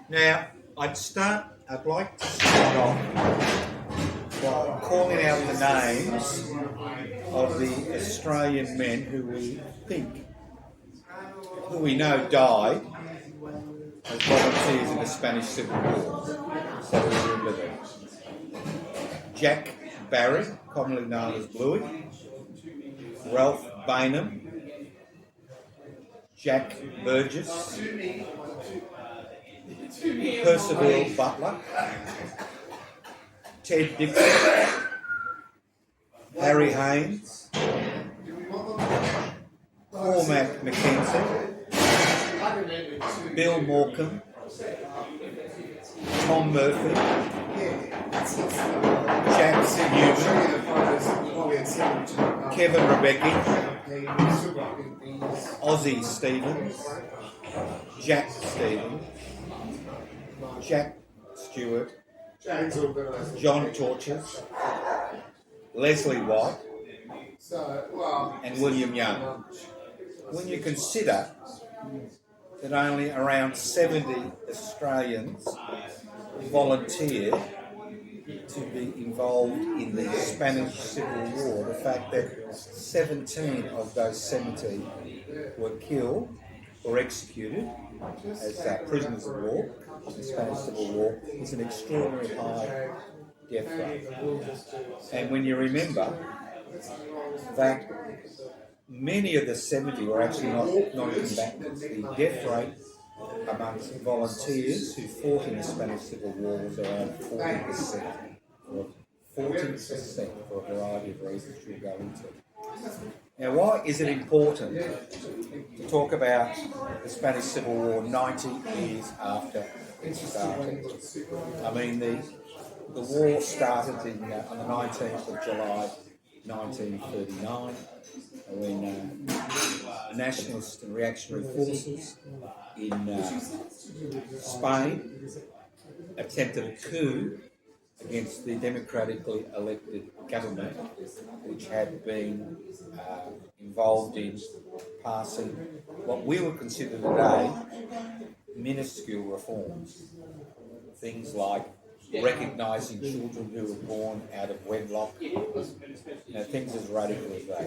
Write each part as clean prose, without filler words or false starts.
Now, I'd like to start off by calling out the names of the Australian men who we know died as volunteers in the Spanish Civil War. So we remember them. Jack Barry, commonly known as Bluey. Ralph Bainham. Jack Burgess. Percival Butler. Ted Dixon. Harry Haynes. Cormac McKenzie. Bill Morecambe. Tom Murphy. Jack Newman. Kevin Rebecki. Ozzie Stevens. Jack Stevens. Jack Stewart. John Torches. Leslie White. And William Young. When you consider that only around 70 Australians volunteered to be involved in the Spanish Civil War, the fact that 17 of those 70 were killed or executed as prisoners of war in the Spanish Civil War is an extraordinarily high death rate. And when you remember that many of the 70 were actually not non-combatants, the death rate amongst volunteers who fought in the Spanish Civil War was around 40%. 40% for a variety of reasons we'll go into. Now, why is it important to talk about the Spanish Civil War 90 years after it started? I mean, the war started on the 19th of July 1939 when nationalist and reactionary forces in Spain attempted a coup against the democratically elected government, which had been involved in passing what we would consider today minuscule reforms. Things like recognising children who were born out of wedlock, things as radical as that.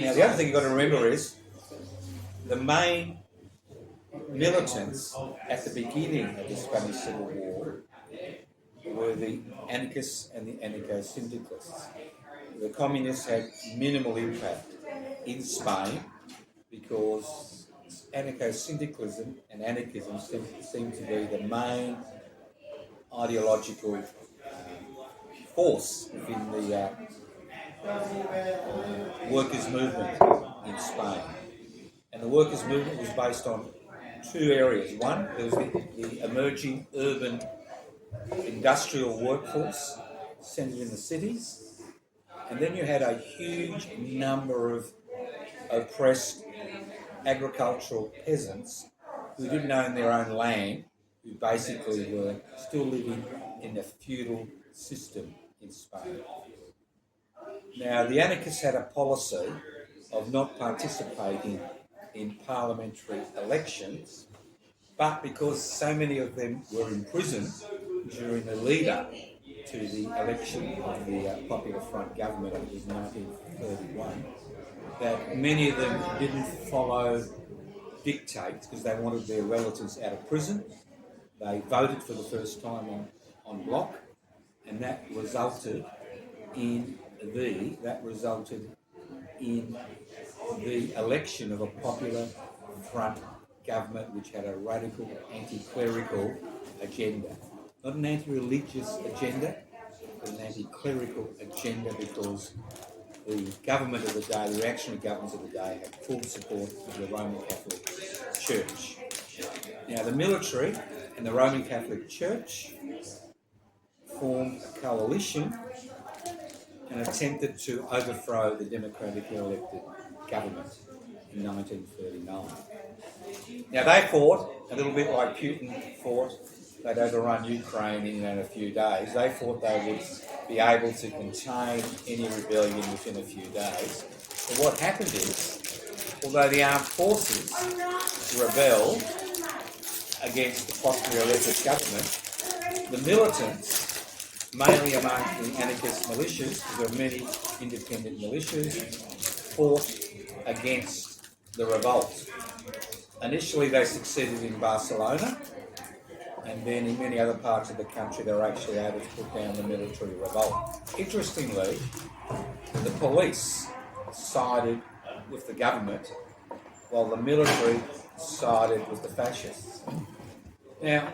Now, the other thing you've got to remember is the main militants at the beginning of the Spanish Civil War were the anarchists and the anarcho-syndicalists. The communists had minimal impact in Spain because anarcho-syndicalism and anarchism seemed to be the main ideological force within the workers' movement in Spain. And the workers' movement was based on two areas. One, there was the emerging urban industrial workforce centred in the cities, and then you had a huge number of oppressed agricultural peasants who didn't own their own land, who basically were still living in a feudal system in Spain. Now, the anarchists had a policy of not participating in parliamentary elections, but because so many of them were in prison during the lead-up to the election of the Popular Front government, I think it was 1931, that many of them didn't follow dictates because they wanted their relatives out of prison. They voted for the first time on bloc, and that resulted in the election of a Popular Front government which had a radical anti-clerical agenda. Not an anti-religious agenda, but an anti-clerical agenda, because the government of the day, the reactionary governments of the day, had full support of the Roman Catholic Church. Now, the military and the Roman Catholic Church formed a coalition and attempted to overthrow the democratically elected government in 1939. Now, they fought, a little bit like Putin fought, they'd overrun Ukraine in a few days. They thought they would be able to contain any rebellion within a few days. But what happened is, although the armed forces rebelled, against the popular leftist government, the militants, mainly among the anarchist militias, there are many independent militias, fought against the revolt. Initially they succeeded in Barcelona, and then in many other parts of the country they were actually able to put down the military revolt. Interestingly, the police sided with the government while the military sided with the fascists. Now,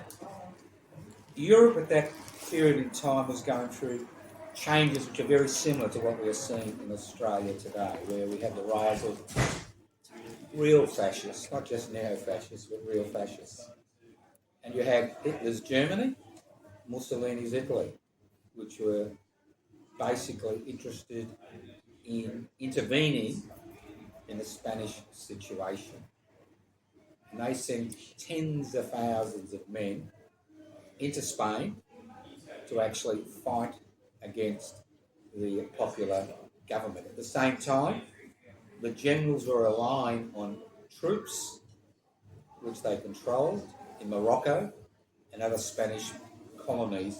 Europe at that period in time was going through changes which are very similar to what we are seeing in Australia today, where we have the rise of real fascists, not just neo-fascists, but real fascists. And you have Hitler's Germany, Mussolini's Italy, which were basically interested in intervening in the Spanish situation. And they sent tens of thousands of men into Spain to actually fight against the popular government. At the same time, the generals were relying on troops which they controlled in Morocco and other Spanish colonies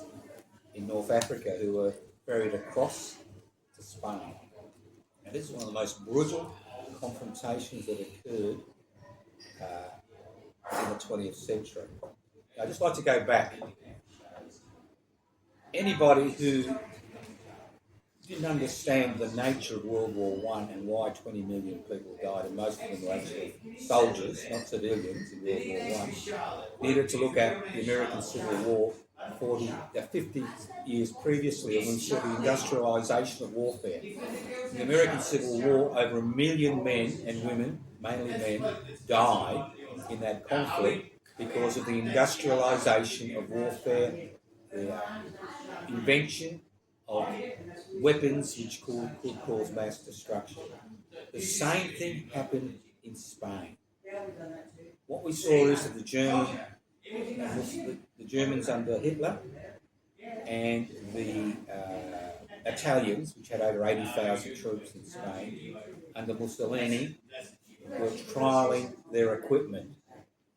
in North Africa who were ferried across to Spain. And this is one of the most brutal confrontations that occurred in the 20th century. I'd just like to go back. Anybody who didn't understand the nature of World War I and why 20 million people died, and most of them were actually soldiers, not civilians, in World War I, needed to look at the American Civil War 50 years previously, and we saw the industrialisation of warfare. In the American Civil War, over 1 million men and women, mainly men, died in that conflict because of the industrialisation of warfare, the invention of weapons which could cause mass destruction. The same thing happened in Spain. What we saw is that the Germans under Hitler and the Italians, which had over 80,000 troops in Spain, under Mussolini, were trialling their equipment,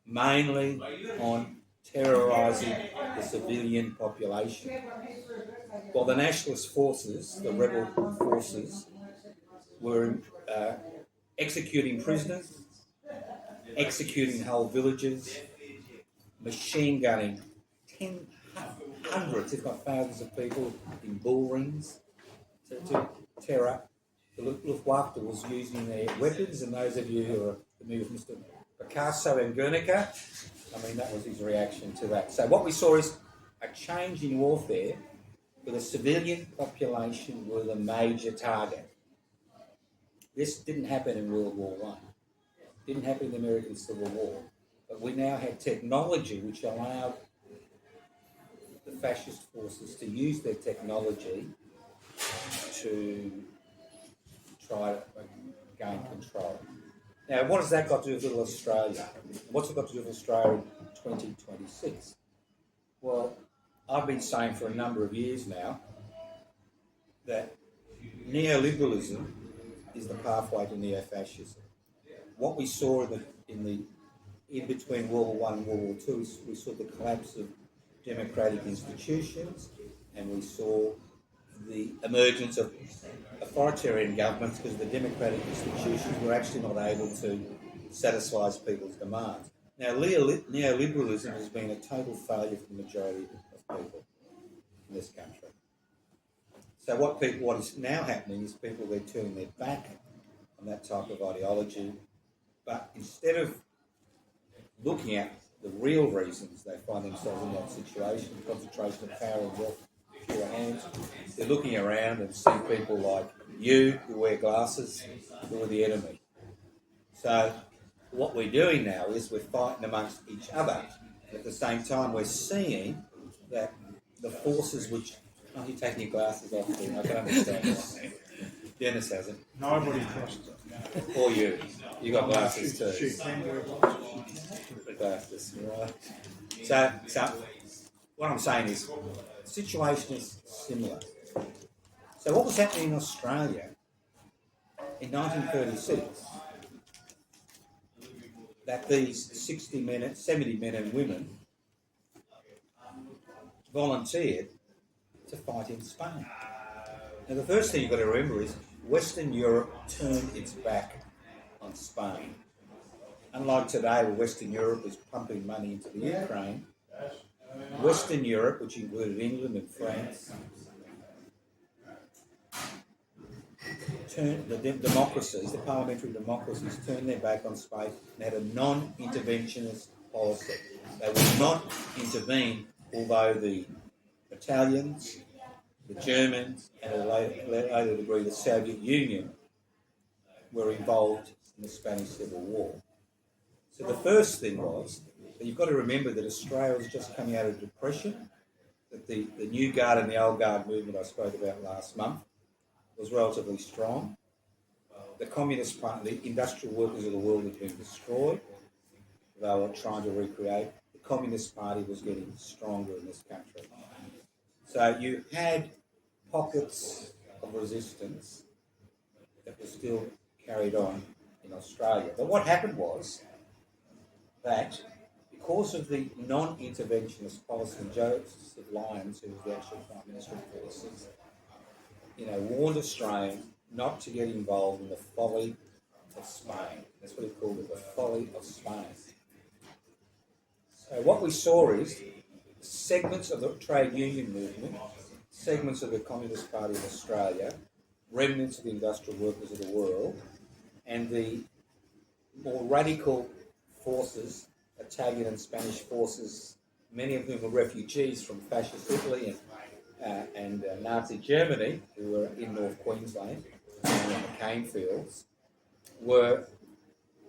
mainly on terrorising the civilian population. While the nationalist forces, the rebel forces, were executing prisoners, executing whole villages, machine gunning hundreds, if not thousands of people in bull rings to tear up. The Luftwaffe was using their weapons, and those of you who are familiar with Mr. Picasso and Guernica, I mean, that was his reaction to that. So what we saw is a change in warfare where the civilian population were the major target. This didn't happen in World War I. Didn't happen in the American Civil War. But we now had technology which allowed the fascist forces to use their technology to try to gain control. Now, what has that got to do with Australia? What's it got to do with Australia in 2026? Well, I've been saying for a number of years now that neoliberalism is the pathway to neo-fascism. What we saw in between World War I and World War II is we saw the collapse of democratic institutions, and we saw the emergence of authoritarian governments because the democratic institutions were actually not able to satisfy people's demands. Now, neoliberalism has been a total failure for the majority of people in this country. So what is now happening is people, they're turning their back on that type of ideology, but instead of looking at the real reasons they find themselves in that situation, concentration of power and wealth in fewer hands, they're looking around and seeing people like you who wear glasses who are the enemy. So what we're doing now is we're fighting amongst each other. At the same time, we're seeing that the forces which... Oh, you're taking your glasses off, I can understand that. Dennis hasn't. Nobody trusts them. Or you. You got glasses too. She can wear glasses. Glasses, right. So what I'm saying is the situation is similar. So what was happening in Australia in 1936 that these 70 men and women volunteered to fight in Spain. Now, the first thing you've got to remember is Western Europe turned its back on Spain. Unlike today, where Western Europe is pumping money into the Ukraine, Western Europe, which included England and France, turned the democracies, the parliamentary democracies, turned their back on Spain and had a non-interventionist policy. They would not intervene, although the Italians, the Germans, and at a later degree the Soviet Union were involved in the Spanish Civil War. So the first thing was that you've got to remember that Australia was just coming out of depression, that the New Guard and the Old Guard movement I spoke about last month was relatively strong. The Communist Party, the industrial workers of the world had been destroyed. They were trying to recreate. The Communist Party was getting stronger in this country. So you had pockets of resistance that were still carried on in Australia. But what happened was that because of the non-interventionist policy, Joseph Lyons, who was the actual Prime Minister of Forces, warned Australians not to get involved in the folly of Spain. That's what he called it, the folly of Spain. So what we saw is segments of the trade union movement, segments of the Communist Party of Australia, remnants of the industrial workers of the world, and the more radical forces, Italian and Spanish forces, many of whom were refugees from fascist Italy and Nazi Germany, who were in North Queensland and in the cane fields, were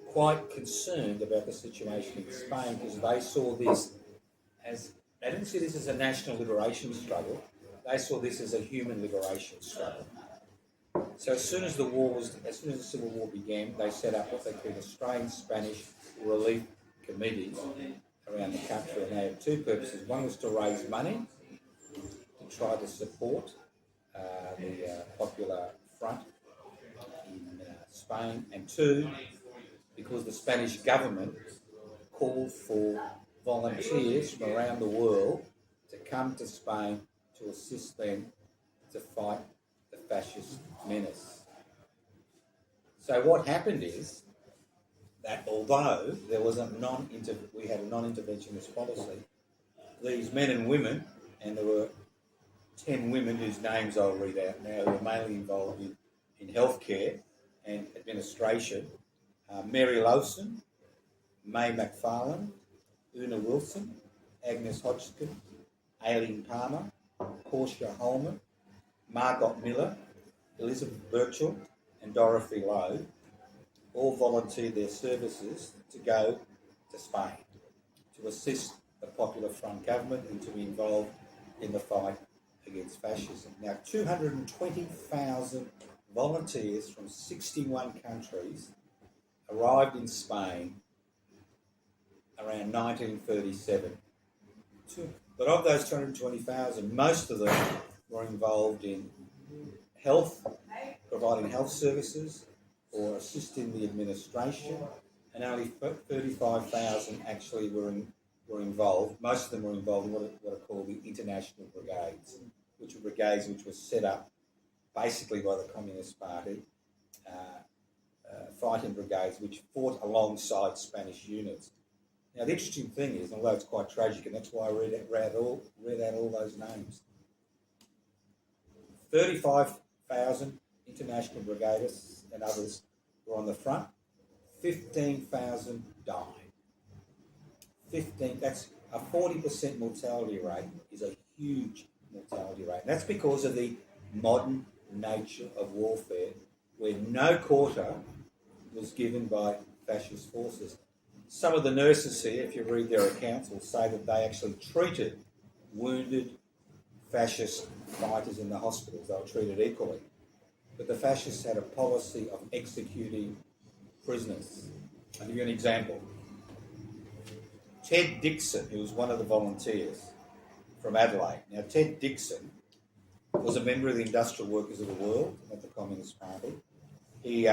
quite concerned about the situation in Spain because they saw this as, they didn't see this as a national liberation struggle, they saw this as a human liberation struggle. So as soon as the Civil War began, they set up what they called Australian-Spanish relief committees around the country, and they had two purposes. One was to raise money to try to support the Popular Front in Spain, and two, because the Spanish government called for volunteers from around the world to come to Spain to assist them to fight the fascist menace. So what happened is that although there was we had a non-interventionist policy, these men and women, and there were 10 women whose names I'll read out now, who were mainly involved in healthcare and administration, Mary Lowson, May McFarlane, Una Wilson, Agnes Hodgkin, Aileen Palmer, Portia Holman, Margot Miller, Elizabeth Birchall and Dorothy Lowe all volunteered their services to go to Spain to assist the Popular Front government and to be involved in the fight against fascism. Now, 220,000 volunteers from 61 countries arrived in Spain around 1937. But of those 220,000, most of them were involved in health, providing health services or assisting the administration, and only 35,000 actually were involved. Most of them were involved in what are called the International Brigades, which were brigades which were set up basically by the Communist Party, fighting brigades which fought alongside Spanish units. Now, the interesting thing is, although it's quite tragic, and that's why I read out all those names, 35,000 international brigadists and others were on the front, 15,000 died. 15, that's a 40% mortality rate, is a huge mortality rate. And that's because of the modern nature of warfare, where no quarter was given by fascist forces. Some of the nurses here, if you read their accounts, will say that they actually treated wounded fascist fighters in the hospitals. They were treated equally. But the fascists had a policy of executing prisoners. I'll give you an example. Ted Dixon, who was one of the volunteers from Adelaide. Now, Ted Dixon was a member of the Industrial Workers of the World at the Communist Party. He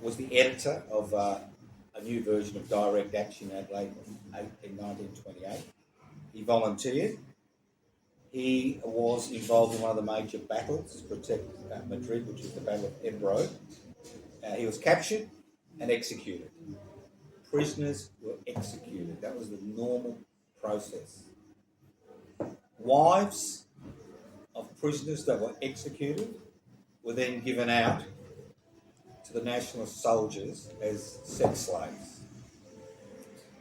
was the editor of a a new version of direct action in Adelaide in 1928. He volunteered. He was involved in one of the major battles to protect Madrid, which was the Battle of Ebro. He was captured and executed. Prisoners were executed. That was the normal process. Wives of prisoners that were executed were then given out to the nationalist soldiers as sex slaves.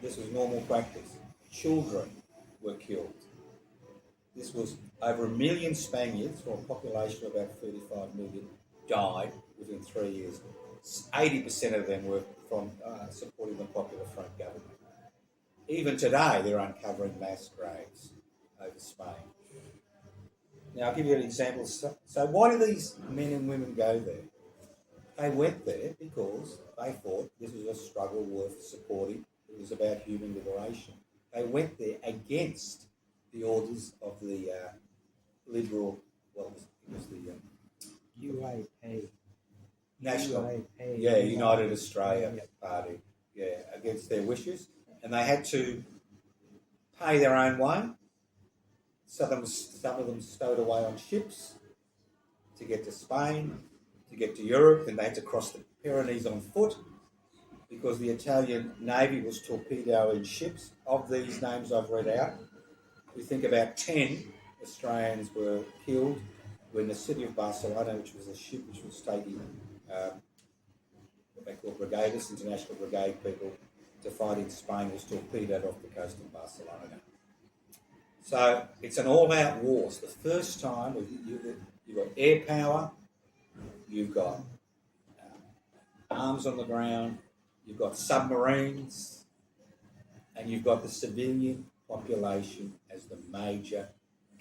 This was normal practice. Children were killed. This was over 1 million Spaniards, from a population of about 35 million, died within 3 years. 80% of them were from supporting the Popular Front government. Even today, they're uncovering mass graves over Spain. Now, I'll give you an example. So why do these men and women go there? They went there because they thought this was a struggle worth supporting. It was about human liberation. They went there against the orders of the liberal, well, it was the UAP. National, UAP. United Australia Party, against their wishes, and they had to pay their own way. Some of them stowed away on ships to get to Spain, to get to Europe, and they had to cross the Pyrenees on foot because the Italian Navy was torpedoing ships. Of these names I've read out, we think about 10 Australians were killed when the city of Barcelona, which was a ship which was taking what they call brigadists, International Brigade people, to fight in Spain, was torpedoed off the coast of Barcelona. So it's an all-out war. It's the first time you've got air power, you've got arms on the ground, you've got submarines, and you've got the civilian population as the major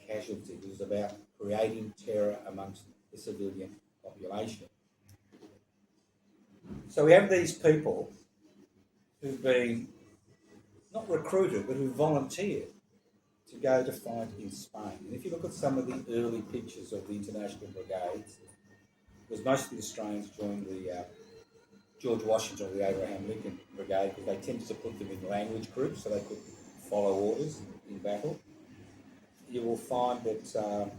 casualty. It was about creating terror amongst the civilian population. So we have these people who've been not recruited, but who volunteered to go to fight in Spain. And if you look at some of the early pictures of the International Brigades, because most of the Australians joined the George Washington or the Abraham Lincoln Brigade because they tended to put them in language groups so they could follow orders in battle. You will find that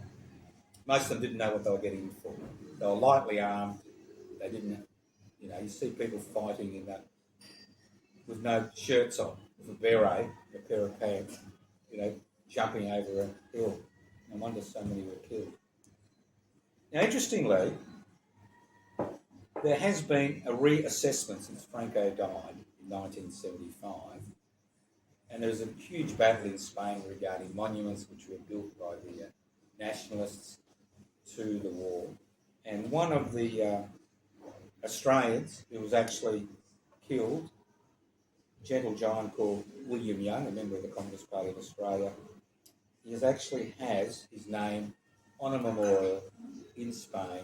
most of them didn't know what they were getting in for. They were lightly armed. They didn't, you see people fighting in that with no shirts on, with a beret, a pair of pants, jumping over a hill. No wonder so many were killed. Now, interestingly, there has been a reassessment since Franco died in 1975, and there was a huge battle in Spain regarding monuments which were built by the nationalists to the war. And one of the Australians who was actually killed, a gentle giant called William Young, a member of the Communist Party of Australia, he actually has his name on a memorial in Spain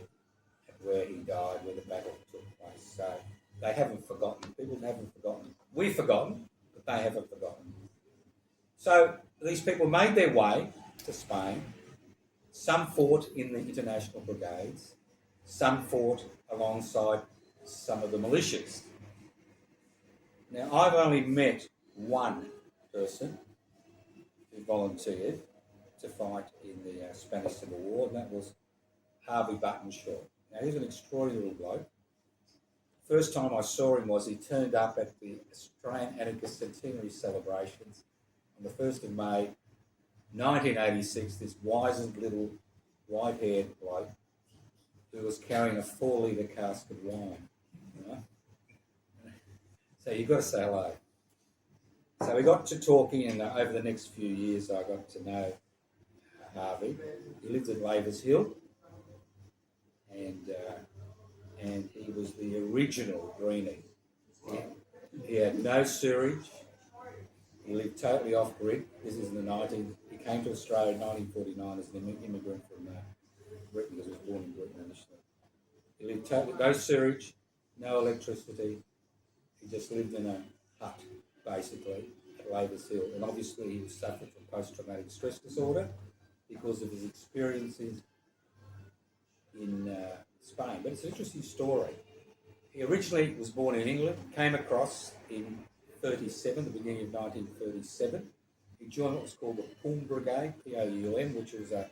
where he died, where the battle took place. So they haven't forgotten. People haven't forgotten. We've forgotten, but they haven't forgotten. So these people made their way to Spain. Some fought in the International Brigades. Some fought alongside some of the militias. Now, I've only met one person who volunteered to fight in the Spanish Civil War, and that was Harvey Buttonshaw. Now, he's an extraordinary little bloke. First time I saw him was he turned up at the Australian Anarchist Centenary celebrations on the 1st of May, 1986, this wizened little white-haired bloke who was carrying a 4-litre cask of wine. So you've got to say hello. So we got to talking, and over the next few years I got to know Harvey. He lived in Lavers Hill, and he was the original greenie. He had no sewerage. He lived totally off-grid. This is in the He came to Australia in 1949 as an immigrant from Britain, because he was born in Britain initially. He lived totally, no sewage, no electricity. He just lived in a hut, basically, at Lavers Hill. And obviously he was suffering from post-traumatic stress disorder because of his experiences in Spain. But it's an interesting story. He originally was born in England, came across in 37, the beginning of 1937. He joined what was called the Poum Brigade, P-O-U-M, which was a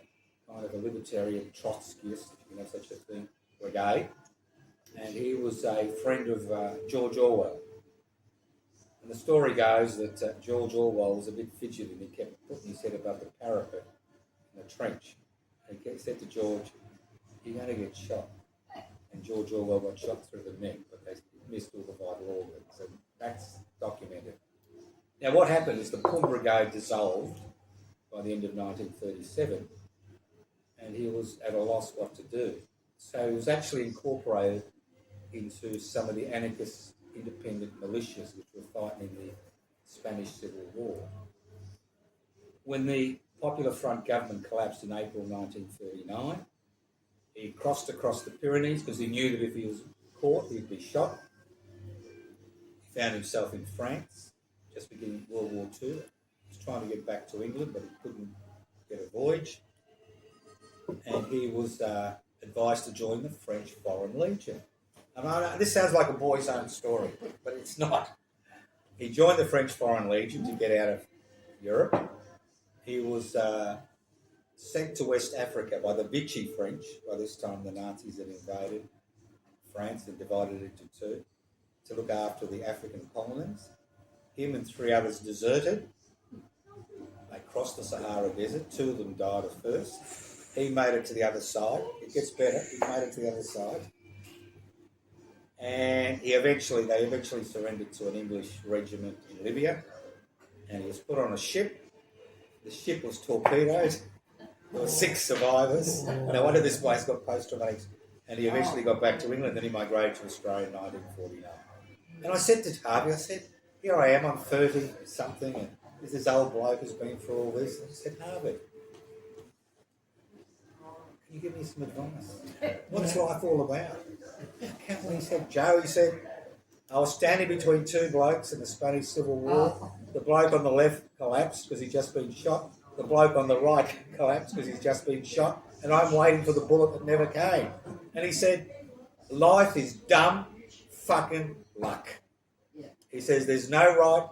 kind of a libertarian Trotskyist, if you know such a thing, brigade. And he was a friend of George Orwell. And the story goes that George Orwell was a bit fidgety and he kept putting his head above the parapet in the trench. And he said to George, "You're going to get shot." And George Orwell got shot through the neck, but they missed all the vital organs. And that's documented. Now, what happened is the Poum Brigade dissolved by the end of 1937, and he was at a loss what to do. So he was actually incorporated into some of the anarchist independent militias which were fighting in the Spanish Civil War. When the Popular Front government collapsed in April 1939, he crossed across the Pyrenees because he knew that if he was caught, he'd be shot. He found himself in France, just beginning World War II. He was trying to get back to England, but he couldn't get a voyage. And he was advised to join the French Foreign Legion. And this sounds like a boy's own story, but it's not. He joined the French Foreign Legion to get out of Europe. He was sent to West Africa by the Vichy French. By this time, the Nazis had invaded France and divided it into two to look after the African colonies. Him and 3 others deserted. They crossed the Sahara Desert. 2 of them died at first. He made it to the other side. It gets better. He made it to the other side. And they eventually surrendered to an English regiment in Libya. And he was put on a ship. The ship was torpedoed. There were 6 survivors. No wonder this place got post-traumatic. And he eventually got back to England. Then he migrated to Australia in 1949. And I said to Harvey, I said, here I am, I'm 30-something, and this old bloke has been through all this. And I said, Harvey, can you give me some advice? What's life all about? He said, Joe, he said, I was standing between 2 blokes in the Spanish Civil War. The bloke on the left collapsed because he'd just been shot. The bloke on the right collapsed because he's just been shot. And I'm waiting for the bullet that never came. And he said, life is dumb fucking luck. He says, there's no right,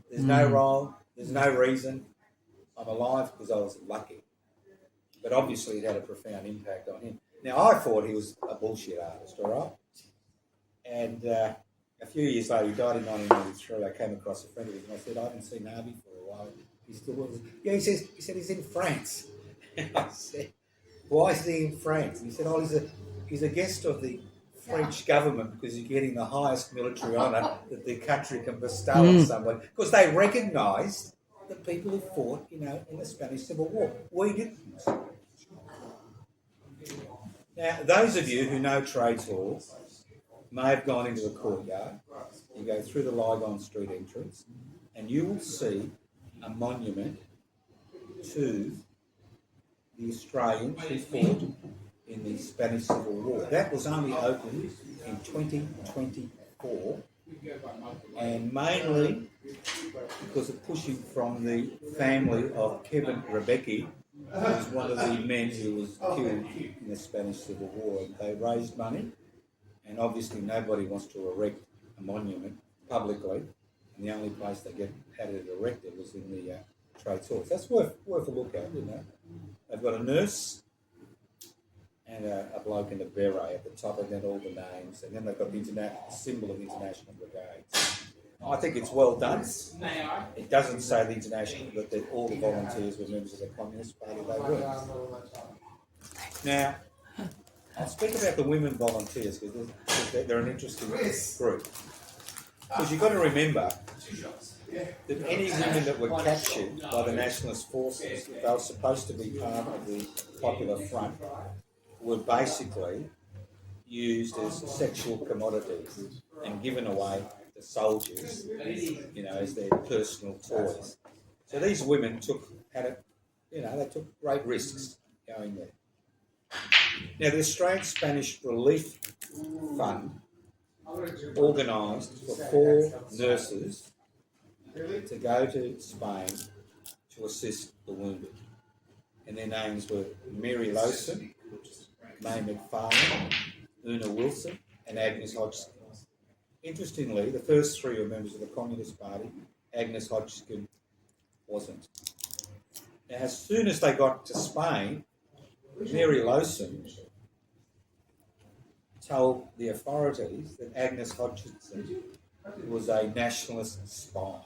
there's no wrong, there's no reason. I'm alive because I was lucky. But obviously it had a profound impact on him. Now, I thought he was a bullshit artist, all right? And a few years later, he died in 1993. I came across a friend of his and I said, I haven't seen Harvey for a while. He still was. Yeah, he said he's in France. And I said, why is he in France? And he said, he's a guest of the French government because he's getting the highest military honour that the country can bestow on someone. Because they recognised the people who fought, in the Spanish Civil War. We didn't. Now, those of you who know trades law may have gone into the courtyard. You go through the Lygon Street entrance and you will see a monument to the Australians who fought in the Spanish Civil War. That was only opened in 2024 and mainly because of pushing from the family of Kevin Rebecki, who was one of the men who was killed in the Spanish Civil War. And they raised money, and obviously nobody wants to erect a monument publicly, and the only place they had it erected was in the trade hall. That's worth a look at, They've got a nurse and a bloke in a beret at the top, and then all the names, and then they've got the symbol of the International Brigades. I think it's well done. It doesn't say the International, but that all the volunteers were members of the Communist Party. They were. Now, I'll speak about the women volunteers because they're an interesting group. Because you've got to remember that any women that were captured by the nationalist forces, if they were supposed to be part of the Popular Front, were basically used as sexual commodities and given away to soldiers, as their personal toys. So these women took great risks going there. Now, the Australian Spanish Relief Fund organised for 4 nurses to go to Spain to assist the wounded. And their names were Mary Lowson, May McFarlane, Una Wilson, and Agnes Hodgson. Interestingly, the first three were members of the Communist Party. Agnes Hodgkin wasn't. Now, as soon as they got to Spain, Mary Lowson told the authorities that Agnes Hodgkinson was a nationalist spy.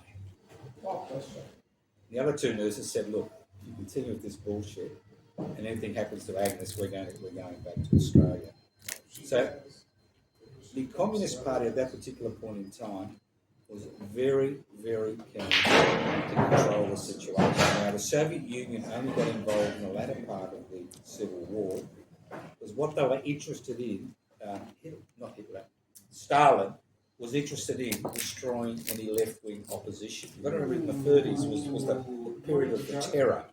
The other two nurses said, look, if you continue with this bullshit and anything happens to Agnes, we're going back to Australia. So the Communist Party at that particular point in time was very, very keen to control the situation. Now, the Soviet Union only got involved in the latter part of the Civil War because what they were interested in, not Hitler, Stalin was interested in destroying any left-wing opposition. You've got to remember in the 30s was the period of the terror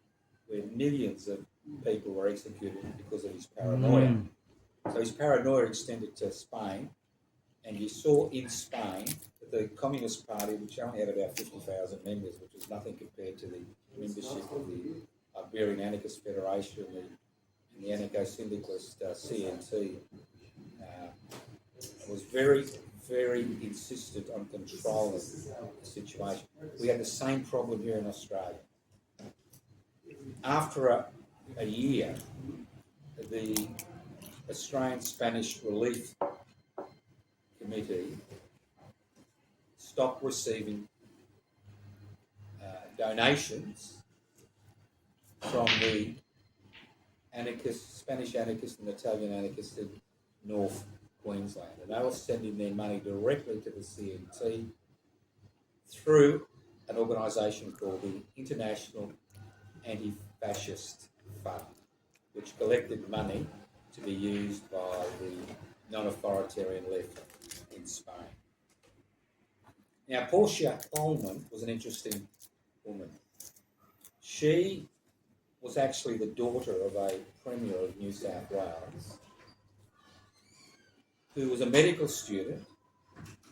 where millions of people were executed because of his paranoia. So his paranoia extended to Spain, and you saw in Spain that the Communist Party, which only had about 50,000 members, which was nothing compared to the membership of the Iberian Anarchist Federation and the anarcho-syndicalist CNT, was very, very insistent on controlling the situation. We had the same problem here in Australia. After a year, the Australian Spanish Relief Committee stopped receiving donations from the anarchists, Spanish anarchists and Italian anarchists in North Queensland. And they were sending their money directly to the CNT through an organisation called the International Anti-Fascist Fund, which collected money to be used by the non-authoritarian left in Spain. Now, Portia Coleman was an interesting woman. She was actually the daughter of a Premier of New South Wales who was a medical student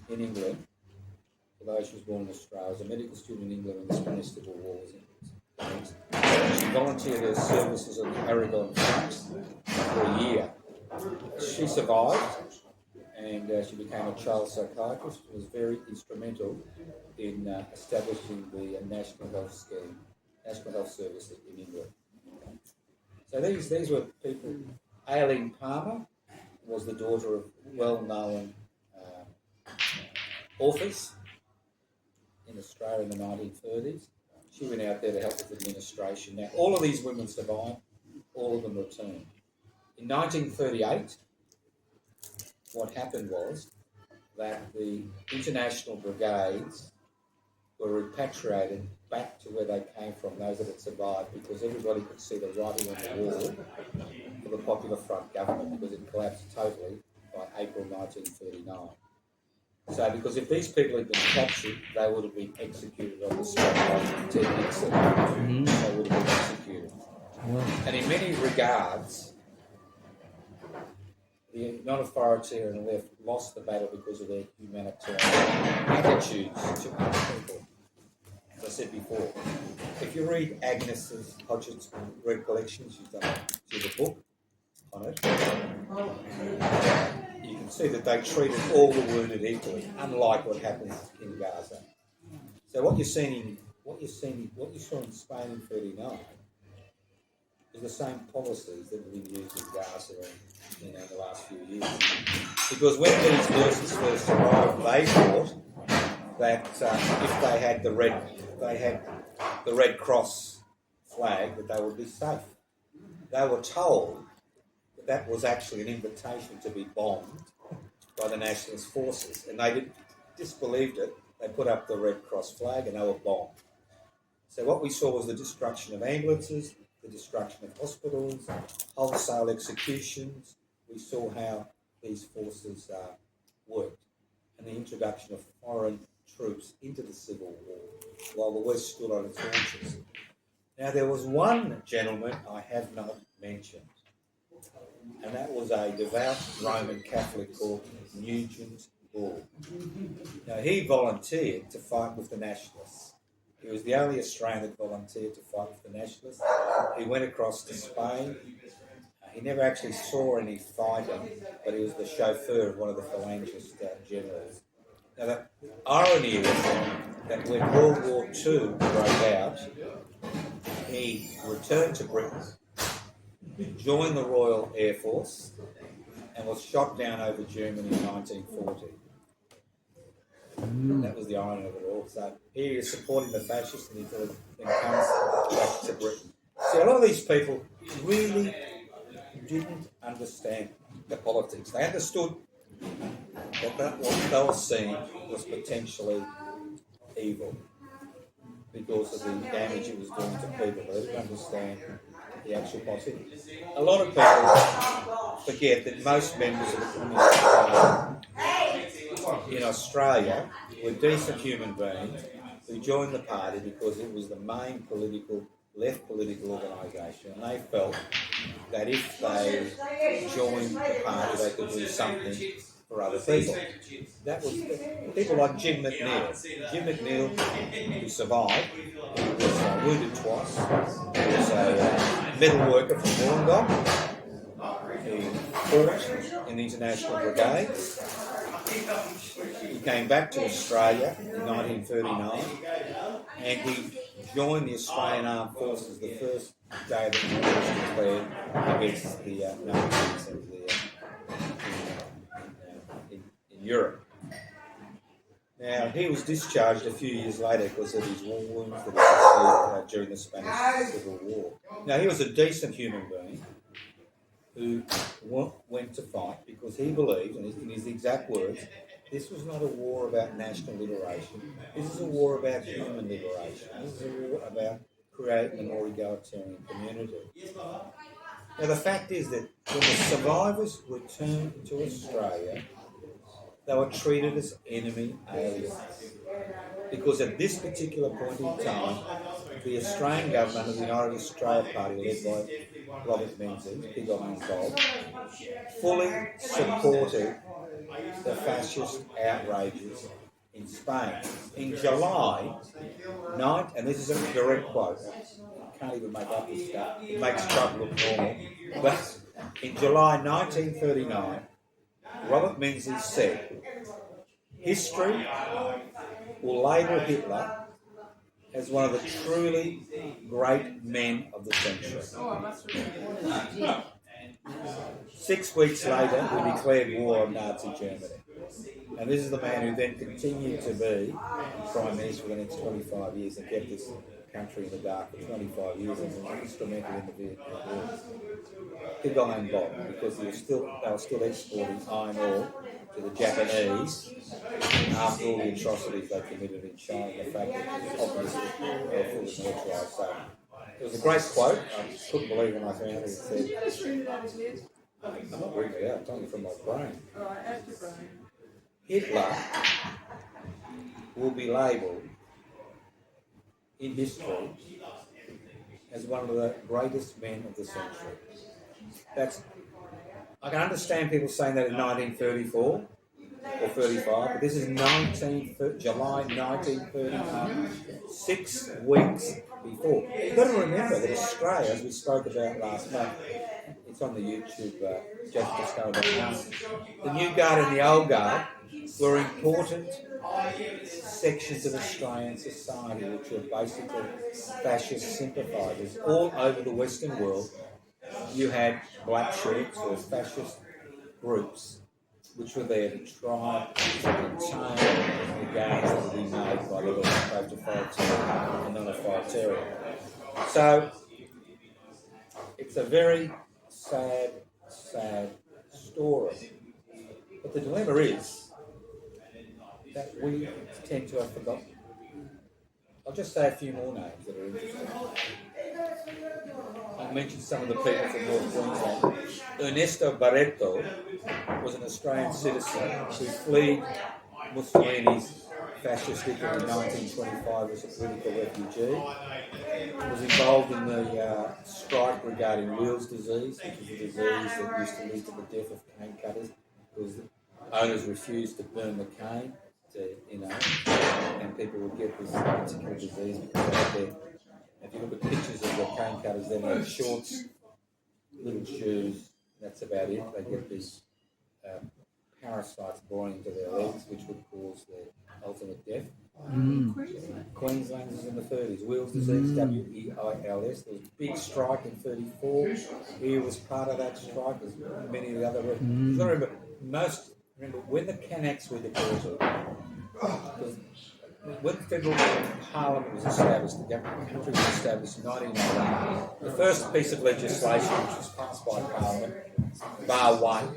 in England, although she was born in Australia, was a medical student in England when the Spanish Civil War was in. She volunteered her services on the Aragon front for a year. She survived, and she became a child psychiatrist. She was very instrumental in establishing the National Health Scheme, National Health Service in England. So these were people. Aileen Palmer was the daughter of well-known authors in Australia in the 1930s. She went out there to help with administration. Now, all of these women survived, all of them returned. In 1938, what happened was that the International Brigades were repatriated back to where they came from, those that had survived, because everybody could see the writing on the wall for the Popular Front government, because it collapsed totally by April 1939. So, because if these people had been captured, they would have been executed on the spot by Ted Nixon. They would have been executed. And in many regards, the non-authoritarian left lost the battle because of their humanitarian attitudes to other people. As I said before, if you read Agnes Hodgson's recollections, she's a book on it, you can see that they treated all the wounded equally, unlike what happens in Gaza. So what you saw in Spain in 1939 is the same policies that have been used in Gaza in the last few years. Because when these nurses first arrived, they thought that if they had the Red Cross flag, that they would be safe. They were told that that was actually an invitation to be bombed by the nationalist forces, and they disbelieved it. They put up the Red Cross flag and they were bombed. So what we saw was the destruction of ambulances, the destruction of hospitals, wholesale executions. We saw how these forces worked, and the introduction of foreign troops into the Civil War while the West stood on its haunches. Now, there was one gentleman I have not mentioned, and that was a devout Roman Catholic called Nugent Bull. Now, he volunteered to fight with the nationalists. He was the only Australian that volunteered to fight with the nationalists. He went across to Spain. He never actually saw any fighting, but he was the chauffeur of one of the Phalangist generals. Now, the irony was that when World War II broke out, he returned to Britain, joined the Royal Air Force, and was shot down over Germany in 1940. That was the irony of it all. So here he is supporting the fascists, and he then comes back to Britain. See, a lot of these people really didn't understand the politics. They understood that what they were seeing was potentially evil because of the damage it was doing to people. They didn't understand the actual politics. A lot of people forget that most members of the Communist Party in Australia were decent human beings who joined the party because it was the main left political organisation, and they felt that if they joined the party, they could do something for other people. That was people like Jim McNeill. Jim McNeill, who survived, he was wounded twice. He was a metal worker from Wollongong. He fought in the International Brigades. He came back to Australia in 1939, and he joined the Australian Armed Forces the first day that the war was declared against the Nazis in Europe. Now, he was discharged a few years later because of his wounds that he received during the Spanish Civil War. Now, he was a decent human being who went to fight because he believed, and in his exact words, this was not a war about national liberation. This is a war about human liberation. This is a war about creating a more egalitarian community. Now, the fact is that when the survivors returned to Australia, they were treated as enemy aliens. Because at this particular point in time, the Australian government of the United Australia Party, led by Robert Menzies, Big Iron Bob, fully supported the fascist outrages in Spain. In July, and this is a direct quote, I can't even make up this stuff, it makes Trump look normal, but in July 1939, Robert Menzies said, "History will label Hitler as one of the truly great men of the century." 6 weeks later, we declared war on Nazi Germany. And this is the man who then continued to be Prime Minister for the next 25 years and kept this country in the dark for 25 years and was instrumental in the Vietnam War. Big Iron Bob, because they were still exporting iron ore to the Japanese after all the atrocities they committed in China, the fact that it was obviously fully militarised. So it was a great quote. I couldn't believe when I found it. It said, I'm not reading it out, I'm telling you from my brain. Hitler will be labelled in history as one of the greatest men of the century. I can understand people saying that in 1934 or 35, but this is July 1939, 6 weeks before. You've got to remember that Australia, as we spoke about last month, it's on the YouTube, the New Guard and the Old Guard were important sections of Australian society which were basically fascist sympathisers. All over the Western world, you had black shirts or fascist groups which were there to try to contain the gains that would be made by the both authoritarian and non-authoritarian. So, it's a very sad story. But the dilemma is that we tend to have forgotten. I'll just say a few more names that are interesting. I mentioned some of the people from North Queensland. Ernesto Barreto was an Australian citizen who fled Mussolini's fascist Italy in 1925 as a political refugee. Was involved in the strike regarding Wheels disease, which is a disease that used to lead to the death of cane cutters because the owners refused to burn the cane, and people would get this particular disease because they had their. If you look at pictures of the cane cutters, they have shorts, little shoes. That's about it. They get these parasites boring into their legs, which would cause their ultimate death. Queensland was in the 30s. Wheels disease, WEILS. There was a big strike in 34. Here was part of that strike, as many of the other. You've got to remember when the Kanaks were deported, because when the federal parliament was established, the country was established in 1908. The first piece of legislation which was passed by Parliament, bar one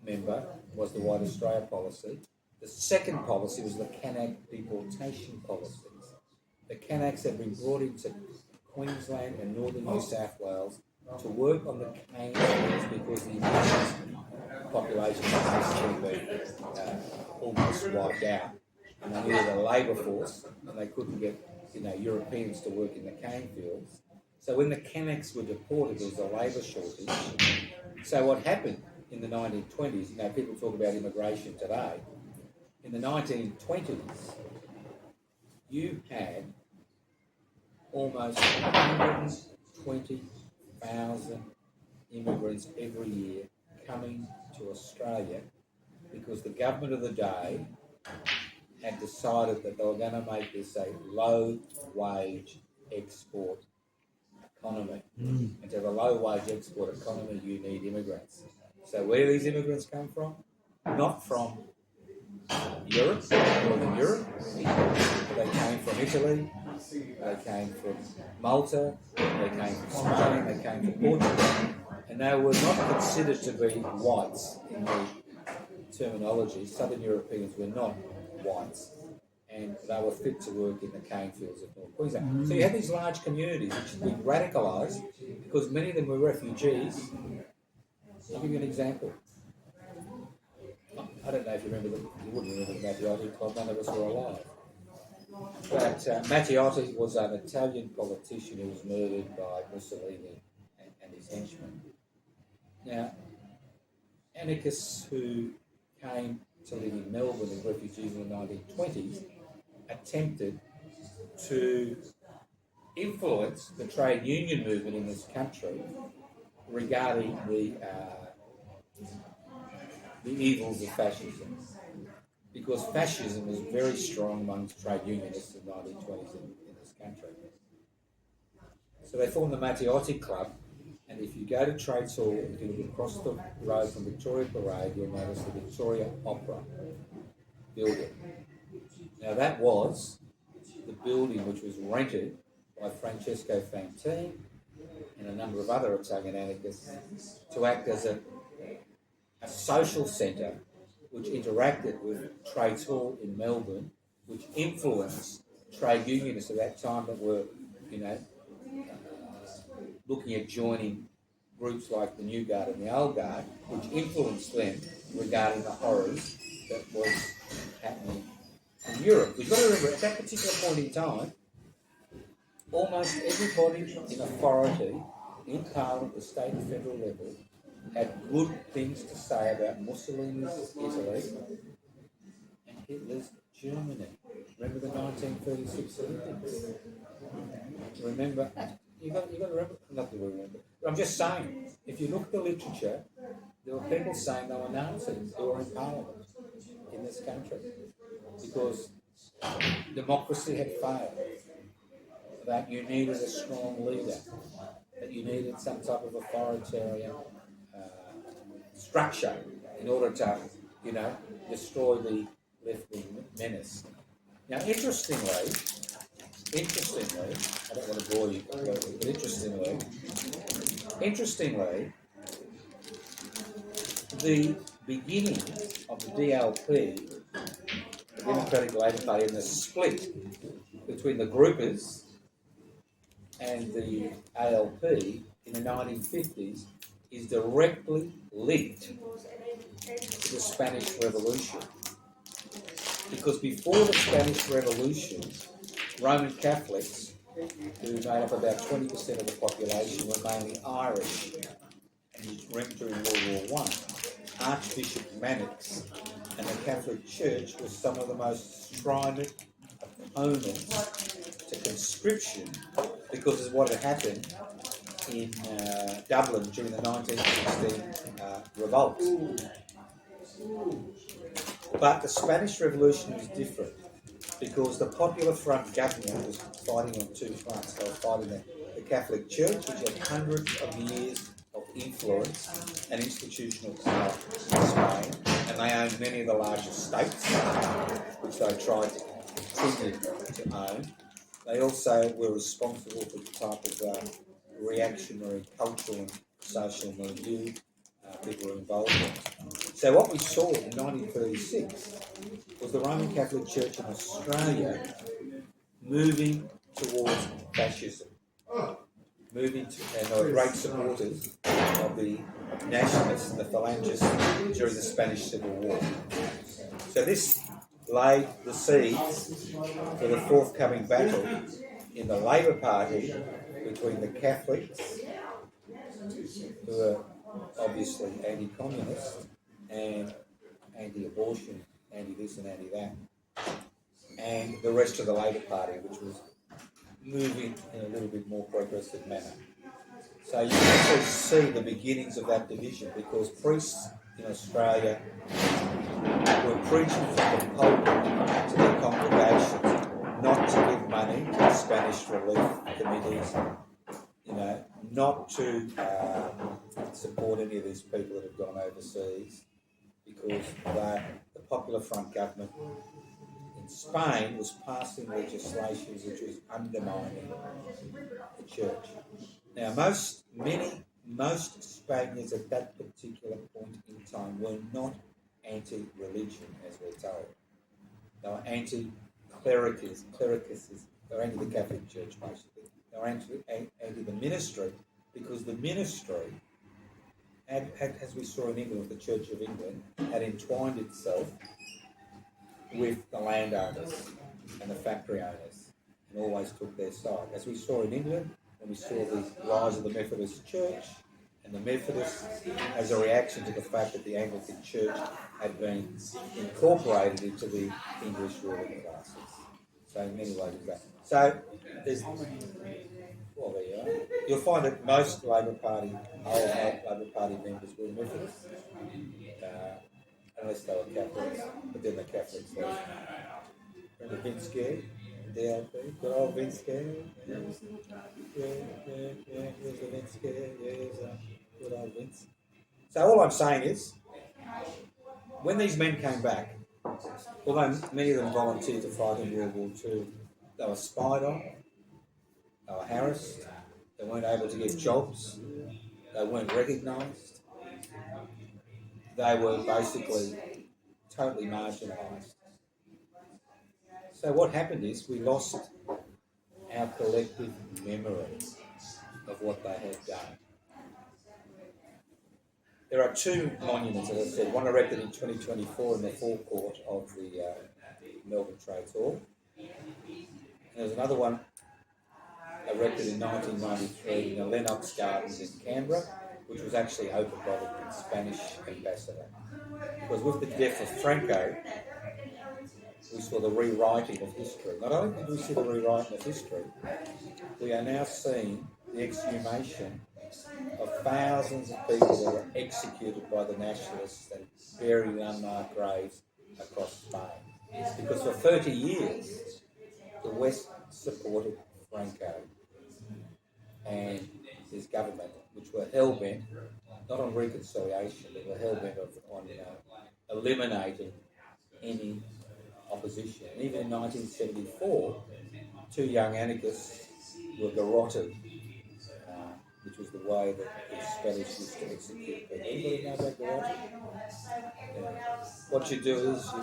member, was the White Australia policy. The second policy was the Kanak deportation policies. The Kanaks had been brought into Queensland and northern New South Wales to work on the cane fields because the indigenous population had been almost wiped out. And they needed a labour force, and they couldn't get Europeans to work in the cane fields. So when the Kanaks were deported, there was a labour shortage. So what happened in the 1920s, people talk about immigration today. In the 1920s, you had almost 120,000 immigrants every year coming to Australia because the government of the day had decided that they were going to make this a low-wage export economy. And to have a low-wage export economy, you need immigrants. So where do these immigrants come from? Not from Europe, Northern Europe. They came from Italy, they came from Malta, they came from Spain, they came from Portugal. And they were not considered to be whites in the terminology. Southern Europeans were not whites, and they were fit to work in the cane fields of North Queensland. So you had these large communities which had been radicalised because many of them were refugees. I'll give you an example. I don't know if you remember, you wouldn't remember the Matteotti Club, none of us were alive. But Matteotti was an Italian politician who was murdered by Mussolini and his henchmen. Now, anarchists who came to live in Melbourne as refugees in the 1920s attempted to influence the trade union movement in this country regarding the evils of fascism, because fascism was very strong amongst trade unionists in the 1920s in this country. So they formed the Matteotti Club, and if you go to Trades Hall, if you look across the road from Victoria Parade, you'll notice the Victoria Opera building. Now that was the building which was rented by Francesco Fantini and a number of other Italian anarchists to act as a social centre which interacted with Trades Hall in Melbourne, which influenced trade unionists at that time that were, looking at joining groups like the New Guard and the Old Guard, which influenced them regarding the horrors that was happening in Europe. We've got to remember, at that particular point in time, almost everybody in authority, in Parliament, the state and federal level, had good things to say about Mussolini's Italy and Hitler's Germany. Remember the 1936 Olympics? Remember, you've got to remember, not to remember, but I'm just saying, if you look at the literature, there were people saying they were Nazis who were in Parliament in this country because democracy had failed, that you needed a strong leader, that you needed some type of authoritarian structure in order to, destroy the left-wing menace. Now, interestingly, I don't want to bore you completely, but interestingly, the beginning of the DLP, the Democratic Labour Party, and the split between the groupers and the ALP in the 1950s is directly linked to the Spanish Revolution. Because before the Spanish Revolution, Roman Catholics, who made up about 20% of the population, were mainly Irish. And during World War I, Archbishop Mannix and the Catholic Church were some of the most strident opponents to conscription, because of what had happened in Dublin during the 1916 revolt. But the Spanish Revolution was different because the Popular Front government was fighting on two fronts. They were fighting the Catholic Church, which had hundreds of years of influence and institutional power in Spain, and they owned many of the largest states, which they tried to continue to own. They also were responsible for the type of reactionary cultural and social milieu people were involved in. So what we saw in 1936 was the Roman Catholic Church in Australia moving towards fascism, and they were great supporters of the nationalists and the phalangists during the Spanish Civil War. So this laid the seeds for the forthcoming battle in the Labor Party between the Catholics, who are obviously anti-communist and anti-abortion, anti-this and anti-that, and the rest of the Labor Party, which was moving in a little bit more progressive manner. So you can actually see the beginnings of that division because priests in Australia were preaching from the pulpit to their congregations not to give money to the Spanish relief committees, not to support any of these people that have gone overseas, because the Popular Front government in Spain was passing legislation which was undermining the church. Now, most Spaniards at that particular point in time were not anti-religion, as we're told. They were anti-clericism. They were anti the Catholic Church, basically. They were anti the ministry, because the ministry, as we saw in England with the Church of England, had entwined itself with the landowners and the factory owners and always took their side. As we saw in England, when we saw the rise of the Methodist Church, and the Methodists, as a reaction to the fact that the Anglican Church had been incorporated into the English ruling classes. So in many ways, that. So there's, well, there you are. You'll find that most Labor Party members were Methodists, unless they were Catholics, but then the Catholics left. Remember Vince Gay? DLP? Good old Vince Gay? Here's the Vince Gay. Good old Vince. So all I'm saying is, when these men came back, although many of them volunteered to fight in World War II, they were spied on, they were harassed, they weren't able to get jobs, they weren't recognised, they were basically totally marginalised. So what happened is we lost our collective memory of what they had done. There are two monuments, as I said, one erected in 2024 in the forecourt of the Melbourne Trades Hall. And there's another one erected in 1993 in the Lennox Gardens in Canberra, which was actually opened by the Spanish ambassador. Because with the death of Franco, we saw the rewriting of history. Not only did we see the rewriting of history, we are now seeing the exhumation of thousands of people that were executed by the nationalists and buried in unmarked graves across Spain. Because for 30 years, the West supported Franco and his government, which were hell-bent, not on reconciliation, but were hell-bent on eliminating any opposition. And even in 1974, two young anarchists were garroted, which was the way that the Spanish used to execute people. Anybody know about garroting? Yeah. What you do is you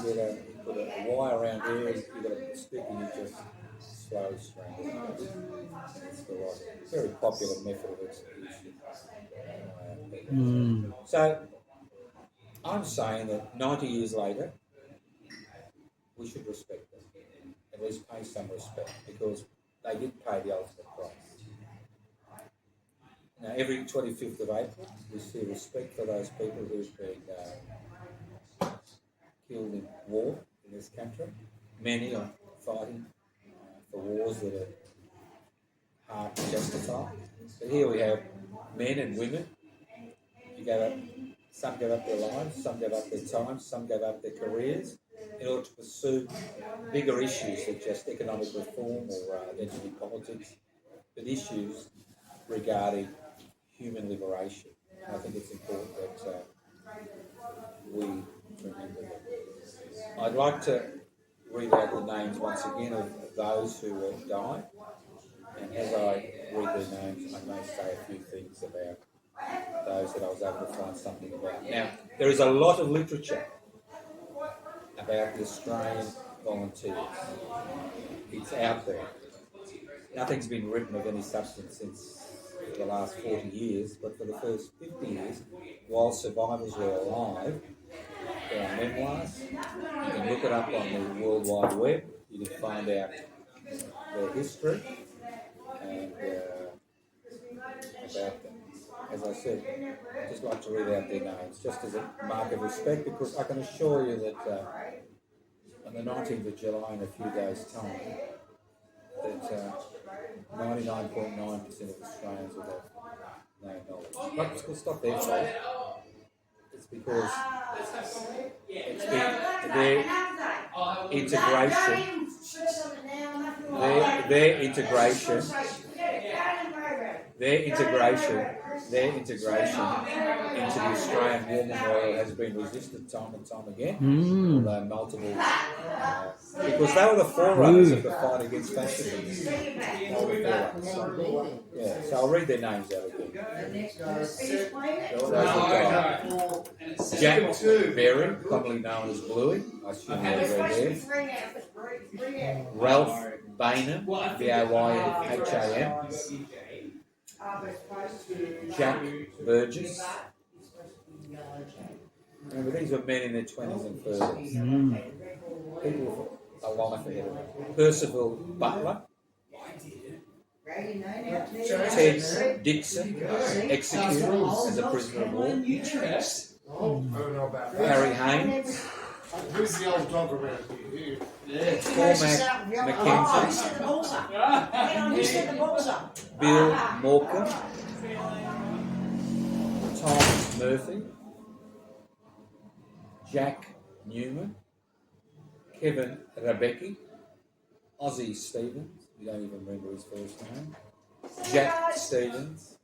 put a wire around here, and you've got a stick, and you just slowly strangle. It's garroting. Very popular method of execution. So I'm saying that 90 years later, we should respect them, at least pay some respect, because they did pay the ultimate price. Now, every 25th of April, we see respect for those people who've been killed in war in this country. Many are fighting for wars that are hard to justify. But here we have men and women. You go Some gave up their lives, some gave up their time, some gave up their careers in order to pursue bigger issues than just economic reform or identity politics, but issues regarding human liberation. And I think it's important that we remember that. I'd like to read out the names once again of those who have died, and as I read their names, I may say a few things about those that I was able to find something about. Now, there is a lot of literature about the Australian volunteers. It's out there. Nothing's been written of any substance since the last 40 years, but for the first 50 years, while survivors were alive, there are memoirs. You can look it up on the World Wide Web. You can find out their history and about them. As I said, I'd just like to read out their names, just as a mark of respect, because I can assure you that on the 19th of July, in a few days' time, that 99.9% of Australians will have no knowledge. But we'll stop there, folks. It's because it's been their integration, their integration into the Australian war memorial has been resisted time and time again, although multiple, because they were the forerunners of the fight against fascism. So I'll read their names out again. Jack Berry, commonly known as Bluey, I assume you've read there. Ralph Baynham, Baynham. Jack Burgess. Remember, these were men in their 20s and 30s. People with a life ahead of them. Percival Butler. Ted Dixon, executed as a prisoner of war. Harry Haynes. Who's the old dog around here? Cormac Mackenzie. Bill Morcom. Tom Murphy. Jack Newman. Kevin Rebecki. Ozzie Stevens. We don't even remember his first name. Jack Stevens.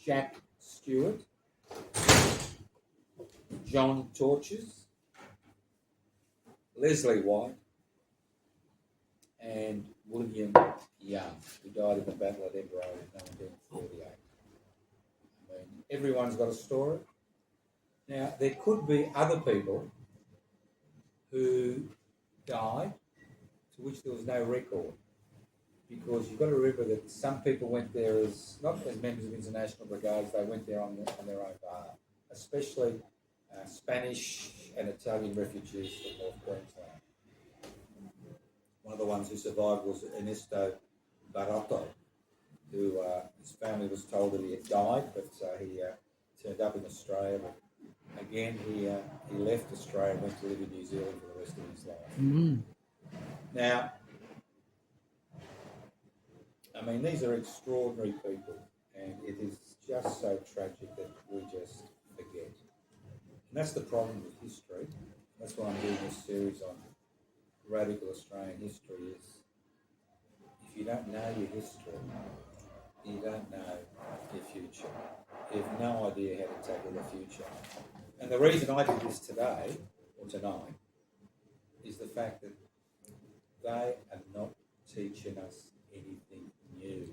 Jack Stewart. John Torches. Leslie White. And William Young, who died in the Battle of Edinburgh in 1938. I mean, everyone's got a story. Now, there could be other people who died to which there was no record, because you've got to remember that some people went there as not as members of International Brigades, they went there on their own bar, especially Spanish and Italian refugees from North Queensland. One of the ones who survived was Ernesto Barroto, who his family was told that he had died, but he turned up in Australia. But again, he left Australia and went to live in New Zealand for the rest of his life. Now, I mean, these are extraordinary people, and it is just so tragic that we just forget. And that's the problem with history. That's why I'm doing this series on radical Australian history. Is if you don't know your history, you don't know your future. You have no idea how to tackle the future. And the reason I did this today, or tonight, is the fact that they are not teaching us anything new.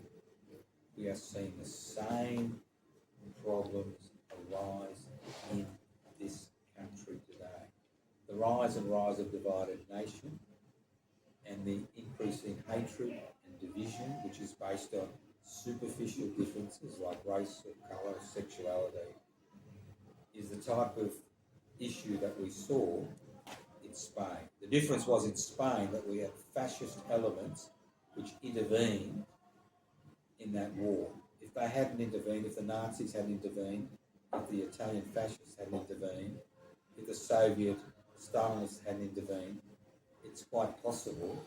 We are seeing the same problems arise in this country today. The rise of divided nation and the increasing hatred and division, which is based on superficial differences like race or colour, sexuality, is the type of issue that we saw in Spain. The difference was in Spain that we had fascist elements which intervened in that war. If they hadn't intervened, if the Nazis hadn't intervened, if the Italian fascists hadn't intervened, if the Soviet Stalinists hadn't intervened, it's quite possible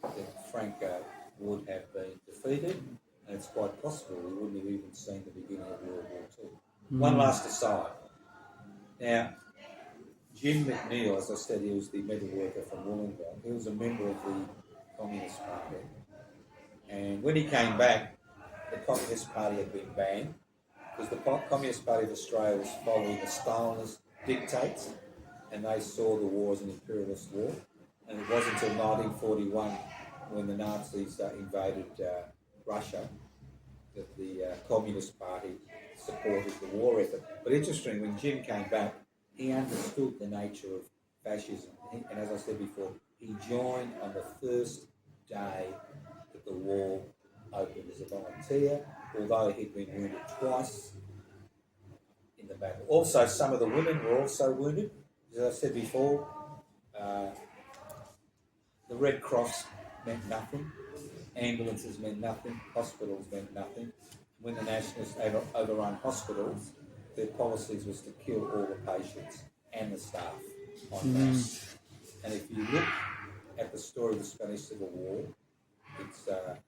that Franco would have been defeated, and it's quite possible we wouldn't have even seen the beginning of World War II. One last aside. Now, Jim McNeil, as I said, he was the metal worker from Wollongong. He was a member of the Communist Party. And when he came back, the Communist Party had been banned because the Communist Party of Australia was following the Stalinist dictates, and they saw the war as an imperialist war. And it wasn't until 1941, when the Nazis invaded Russia, that the Communist Party supported the war effort. But interesting, when Jim came back, he understood the nature of fascism. And as I said before, he joined on the first day that the war opened as a volunteer, although he'd been wounded twice in the battle. Also, some of the women were also wounded. As I said before, the Red Cross meant nothing, ambulances meant nothing, hospitals meant nothing. When the Nationalists overrun hospitals, their policies was to kill all the patients and the staff en masse. And if you look at the story of the Spanish Civil War, it's a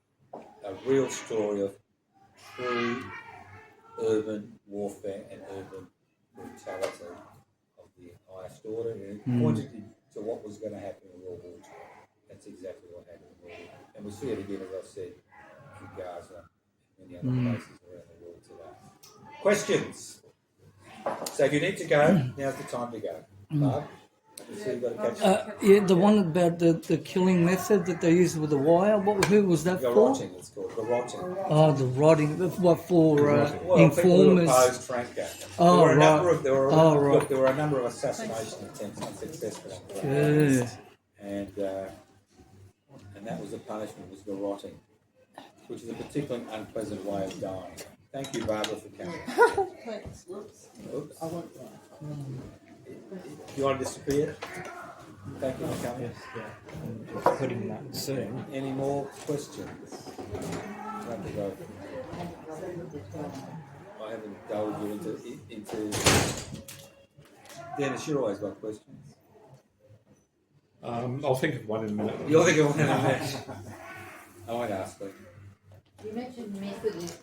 real story of true urban warfare and urban brutality of the highest order. And it pointed to what was going to happen in World War II. That's exactly what happened in World War II. And we see it again, as I said, in Gaza and many other places around the world today. Questions? So if you need to go, now's the time to go. Mark, you see you've got to catch Yeah, the one about the killing method that they used with the wire. Who was that for? garroting, it's called garroting. Oh, the rotting. What for? Well, people who Informers. opposed Franco. Oh, There were a number of assassination attempts unsuccessful on Franco. Yeah. And that was the punishment, was garroting, which is a particularly unpleasant way of dying. Thank you, Barbara, for coming. Thanks. Whoops. Oops. I won't go. You want to disappear? Thank you for coming. Just putting that soon. Any more questions? I have to go. I haven't delved you into. Dennis, you've always got questions. I'll think of one in a minute. You'll think of one in a minute. I won't ask them. You mentioned Methodist.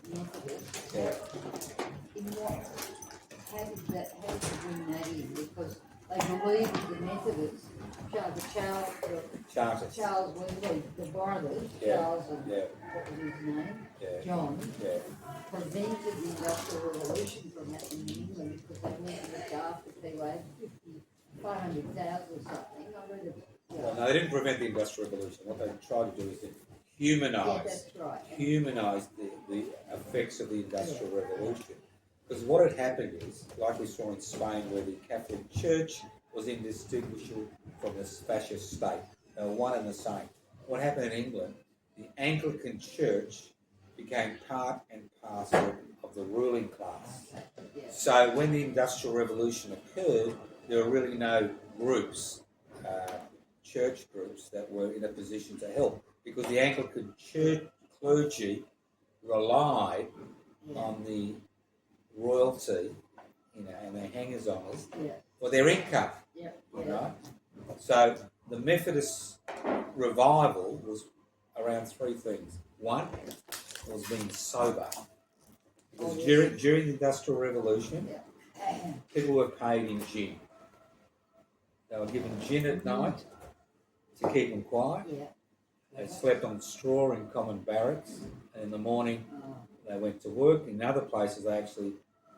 Yeah. In what? How did you bring that in? Because they believe that the Methodists, Charles Wesley, the brothers, Yeah. Charles and Yeah. what was his name? Yeah. John, Yeah. prevented the Industrial Revolution from happening in England because they went to look after people, 500,000 or something. I read it. Well, no, they didn't prevent the Industrial Revolution. What they tried to do is to humanise. Yeah, that's right. Humanise the effects of the Industrial Revolution. Because what had happened is, like we saw in Spain, where the Catholic Church was indistinguishable from the fascist state. They were one and the same. What happened in England, the Anglican Church became part and parcel of the ruling class. So when the Industrial Revolution occurred, there were really no groups, church groups, that were in a position to help, because the Anglican Church clergy relied on the royalty, and their hangers-oners for their income. Right? So the Methodist revival was around three things. One was being sober, because during the Industrial Revolution, people were paid in gin. They were given gin at night to keep them quiet. They slept on straw in common barracks, and in the morning they went to work. In other places, they actually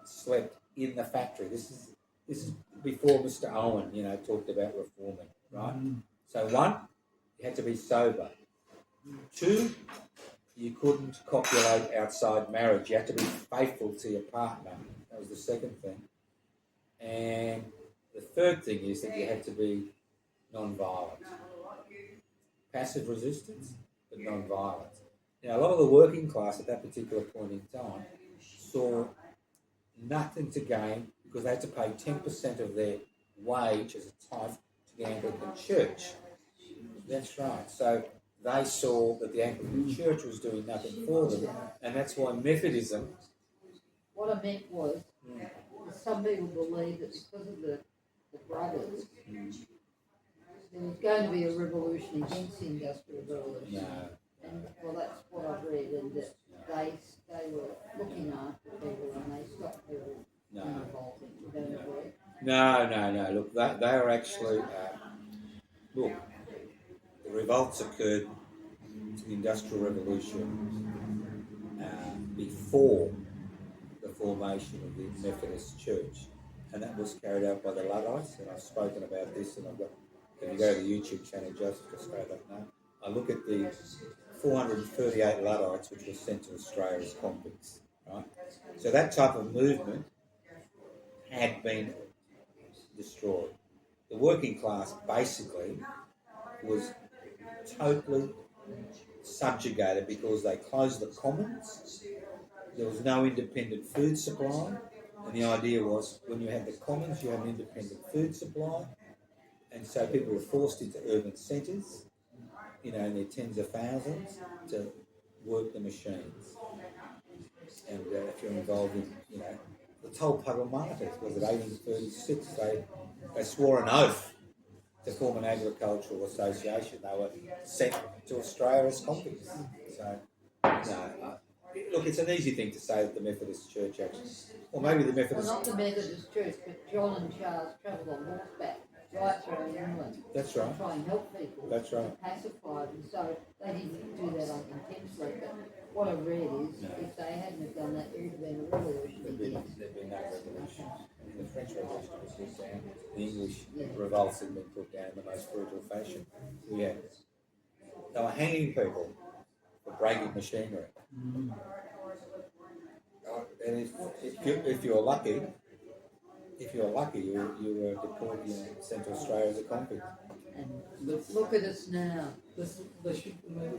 slept in the factory. This is before Mr. Owen, talked about reforming, right? So one, you had to be sober. Two, you couldn't copulate outside marriage. You had to be faithful to your partner. That was the second thing. And the third thing is that you had to be non-violent. Passive resistance, but non-violent. Now, a lot of the working class at that particular point in time saw nothing to gain, because they had to pay 10% of their wage as a tithe to the Anglican Church. That's right. So they saw that the Anglican Church was doing nothing for them, and that's why Methodism... What I meant was, some people believe that because of the brothers, there was going to be a revolution against the Industrial Revolution. No. And, well, that's what I've read, and that they were looking after people and they stopped people no. Look, they are actually look. The revolts occurred to the Industrial Revolution before the formation of the Methodist Church, and that was carried out by the Luddites. And I've spoken about this, and I've got. If you go to the YouTube channel, just straight up now, I look at the 438 Luddites which were sent to Australia as convicts. Right, so that type of movement had been destroyed. The working class basically was totally subjugated because they closed the commons. There was no independent food supply, and the idea was when you had the commons, you had an independent food supply, and so people were forced into urban centres, in their tens of thousands, to work the machines. And if you're involved in, the Tolpuddle martyrs was in 1836. They swore an oath to form an agricultural association. They were sent to Australia as convicts. So, look, it's an easy thing to say that the Methodist Church actually, or maybe the Methodist. Well, not the Methodist Church, but John and Charles travelled on horseback right through England. That's right. To try and help people. That's right. Pacify them. So they didn't do that intentionally. But what I read is, if they hadn't have done that, there would have been a revolution. There'd been no revolution. The French Revolution was put down. The English revolts had been put down in the most brutal fashion. Yeah. They were hanging people for breaking machinery. And if you're lucky, you were deported and sent to Australia as a convict. And look at us now. The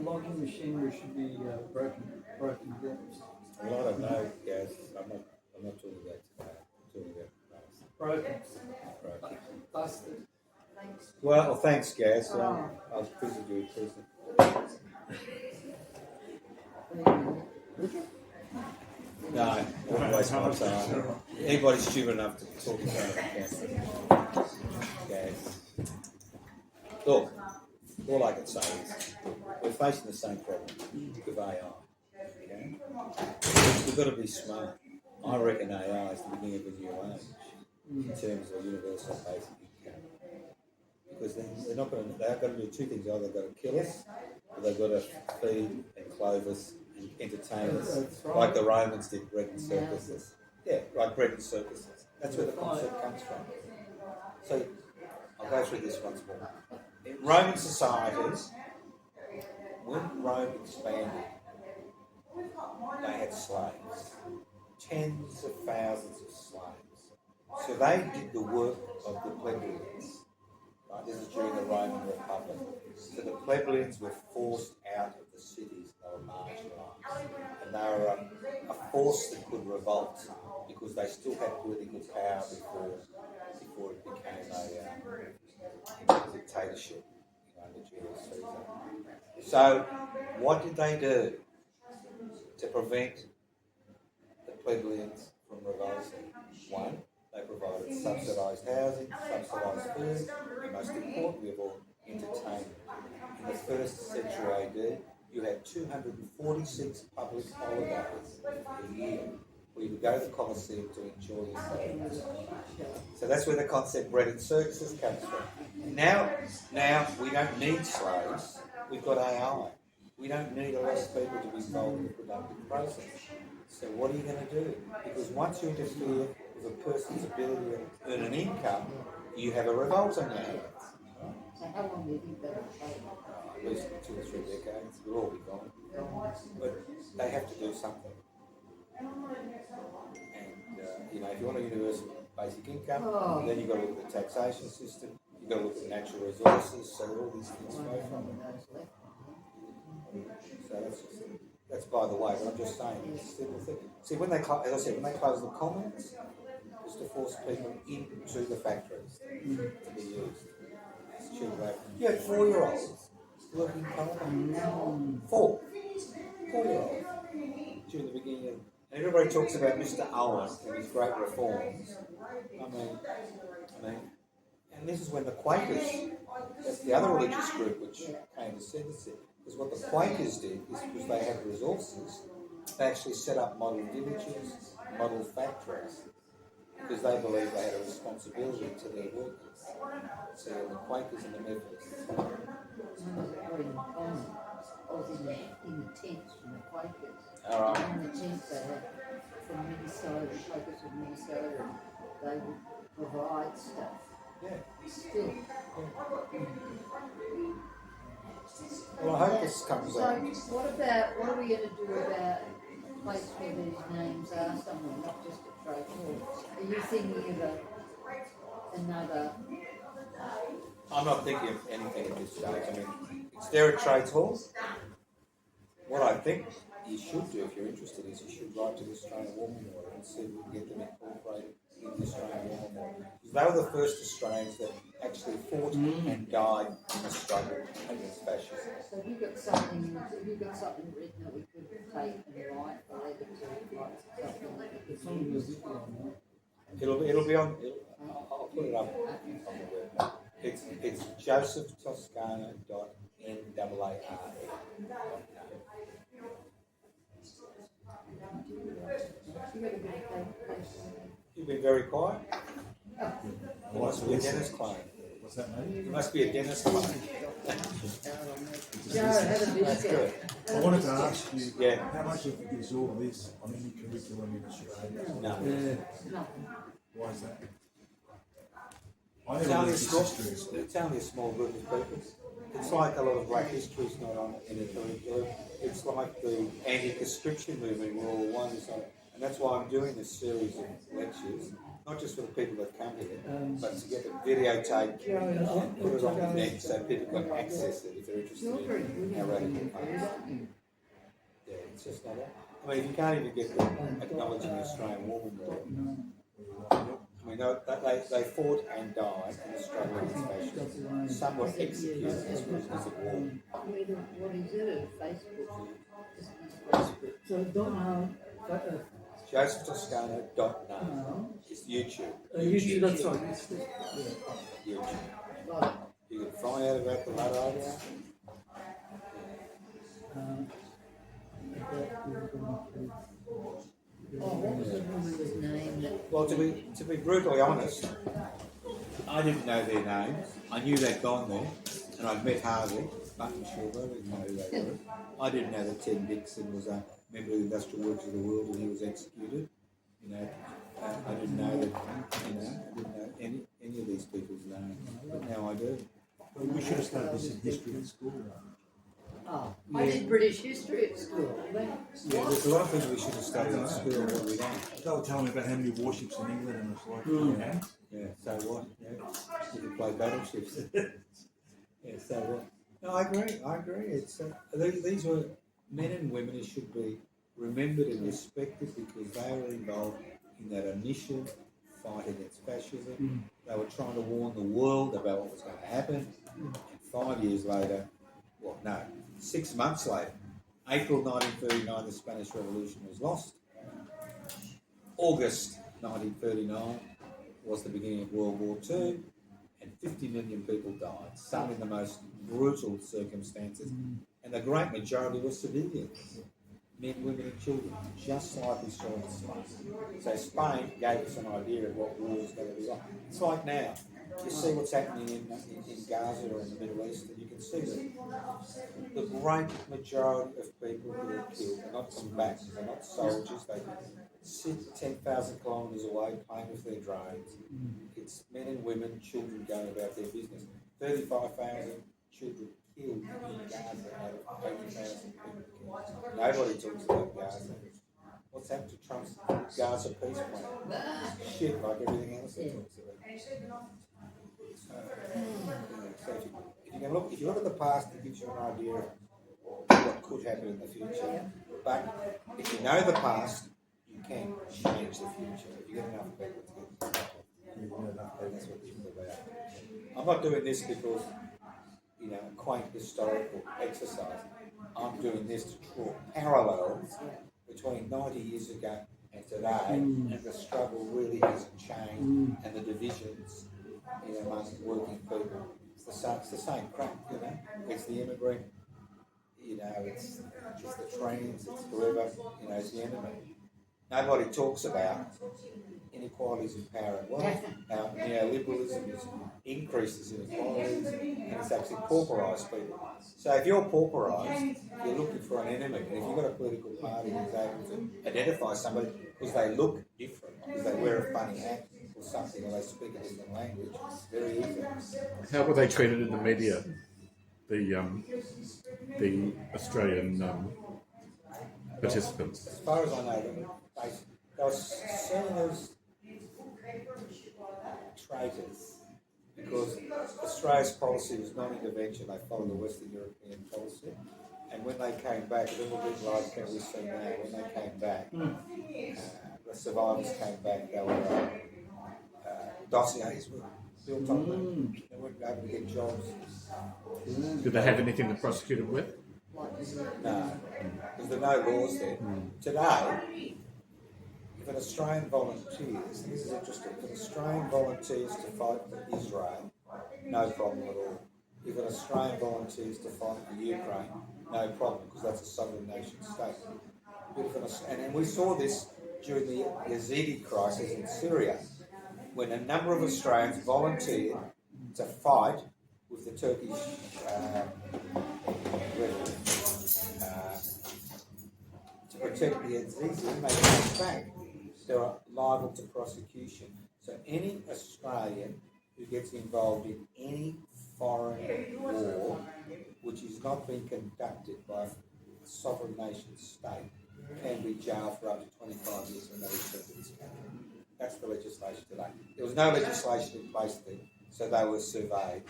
logging machinery should be broken down. Well, I don't know, guys. I'm not talking about today. I'm talking about Broken. right. Busted. Well, thanks, Gaz. I'll visit you in prison. No, I won't waste my time. Anybody stupid enough to talk about it, Gaz. Look, all I can say is we're facing the same problem with AI. Okay? We've got to be smart. I reckon AI is the beginning of a new age in terms of universal basic income. Because they've got to do two things. Either they've got to kill us, or they've got to feed and clothe us and entertain us, like the Romans did bread and circuses. Yeah, like bread and circuses. That's where the concept comes from. So I'll go through this once more. In Roman societies, when Rome expanded, they had slaves, tens of thousands of slaves. So they did the work of the plebeians. Right? This is during the Roman Republic. So the plebeians were forced out of the cities. They were marginalised, and they were a force that could revolt because they still had political power before it became a dictatorship under Julius Caesar. So what did they do to prevent the plebeians from revolting? One, they provided subsidised housing, subsidised food, and most importantly of all, entertainment. In the 1st century AD, you had 246 public holidays a year where you would go to the Colosseum to enjoy yourself. So that's where the concept bread and circuses comes from. Now we don't need slaves, we've got AI. We don't need a lot of people to be involved in the productive process. So what are you going to do? Because once you interfere with a person's ability to earn an income, you have a revolt on your hands. So how long do you think that will take? At least 2 or 3 decades, we'll all be gone. But they have to do something. And, if you want a universal basic income, then you've got to look at the taxation system, you've got to look at natural resources, so all these things flow from it. So that's by the way, but I'm just saying, it's a simple thing. See, when they close the commons, it was to force people into the factories to be used. It's cheap way. You had 4-year-olds working coal. 4-year-olds during the beginning of. And everybody talks about Mr. Owen and his great reforms. I mean, and this is when the Quakers, that's the other religious group which came to synthesis. Because what the Quakers did is because they had resources, they actually set up model villages, model factories, because they believed they had a responsibility to their workers. So the Quakers and the Methodists. I was at Green Common. I was in the tents from the Quakers. All right. And in the tents they had from Minnesota, the Quakers from Minnesota, and they would provide stuff. Yeah. Still. Well, I hope this comes So out. what are we going to do about a place where these names are somewhere, not just a trade hall? Are you thinking of another? I'm not thinking of anything at this stage. I mean, is there a trades hall? What I think you should do, if you're interested, is you should write to the Australian War Memorial and see if we can get them incorporated in the Australian War Memorial. Because they were the first Australians that actually fought and died in the struggle against fascism. So have you got something written that we could take and write a letter to, like something that we could use? It'll be on. I'll put it up on the web. It's josephtoscano.naar. You've been very quiet. You must be a dentist client. What's that, mate? You must be a dentist client. Joe, have a That's good. biscuit. I wanted to ask you, Yeah. how much of is all this on any curriculum in Australia? No. Nothing. Why is that? I It's never only, learned a this small, history at school. it's only a small group of people. It's like a lot of black history is not on in the curriculum. It's like the anti-conscription movement in World War I is on. And that's why I'm doing this series of lectures, not just for the people that come here, but to get it videotaped and put it on the net so people can access it if they're interested in how radical parts. Yeah, it's just not that. I mean, if you can't even get them acknowledging the Australian War Memorial, I mean, they fought and died in the struggle against fascism. Some were executed as prisoners of war. What is it? Facebook? Just Facebook. So don't know. josephtoscano.naar. It's YouTube. YouTube, that's right. YouTube. Like, You can find out about the Luddites. what was the woman's name that? Well, to be brutally honest, I didn't know their names. I knew they'd gone there, and I'd met Harvey, Button Silver, I didn't know who they were. I didn't know that Ted Nixon was a member of the Industrial Workers of the World and he was executed. You know, I didn't know that. You know, I didn't know any of these people's names, but now I do. Well, we should have studied this in history at school. Oh, I did British history at school. Yeah, there's a lot of things we should have studied in school, but we don't. They were telling me about how many warships in England, and it's like, you know, Yeah, so what? Yeah, you can play battleships. Yeah, so what? No, I agree. It's these were men and women who should be remembered and respected because they were involved in that initial fight against fascism. They were trying to warn the world about what was going to happen. And 5 years later, 6 months later, April 1939, the Spanish Revolution was lost. August 1939 was the beginning of World War II, and 50 million people died, some in the most brutal circumstances, and the great majority were civilians, men, women and children, just like we saw in Spain. So Spain gave us an idea of what war was going to be like. It's like now. You see what's happening in Gaza or in the Middle East, and you can see that the great majority of people who are killed are not combatants, they're not soldiers, they sit 10,000 kilometres away playing with their drones. It's men and women, children going about their business. 35,000 children killed in Gaza out of 80,000 people killed. Nobody talks about Gaza. What's happened to Trump's Gaza peace plan? Shit, like everything else he talks about. So if you look at the past, it gives you an idea of what could happen in the future. But if you know the past, you can change the future. If you get enough people to get that's what this is about. I'm not doing this because, a quaint historical exercise. I'm doing this to draw parallels between 90 years ago and today, and the struggle really hasn't changed, and the divisions among working people. It's the same crap, It's the immigrant, it's the trans, it's whoever, it's the enemy. Nobody talks about, inequalities in power and wealth, how neoliberalism has increases inequalities, and it's actually pauperised people. So if you're pauperised, you're looking for an enemy. And if you've got a political party that's able to identify somebody because they look different, because they wear a funny hat or something, or they speak a different language, it's very easy. How were they treated in the media? The Australian participants. As far as I know, they were seen as traitors because Australia's policy was non-intervention. They followed the Western European policy. And when they came back, a little bit like we see now, when they came back, the survivors came back, they were dossiers were built on them. They weren't able to get jobs. Did they have anything to prosecute them with? No, because there are no laws there. Today, if an Australian volunteers, and this is interesting, if an Australian volunteers to fight for Israel, no problem at all. If an Australian volunteers to fight for Ukraine, no problem, because that's a sovereign nation state. And we saw this during the Yazidi crisis in Syria, when a number of Australians volunteered to fight with the Turkish to protect the Yazidis, and they came back. They were liable to prosecution. So any Australian who gets involved in any foreign war which is not being conducted by a sovereign nation state can be jailed for up to 25 years when they return to this country. That's the legislation today. There was no legislation in place then, so they were surveyed.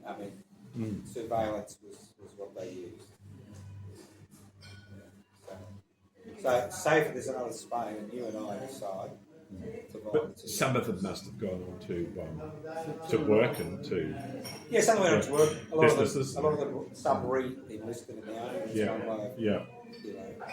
I mean, surveillance was what they used. So say if there's another Spain and you and I decide to But some of them must have gone on to work and to some went on to work. A lot businesses. of them some re-enlisted in the army in some way. Yeah. You know,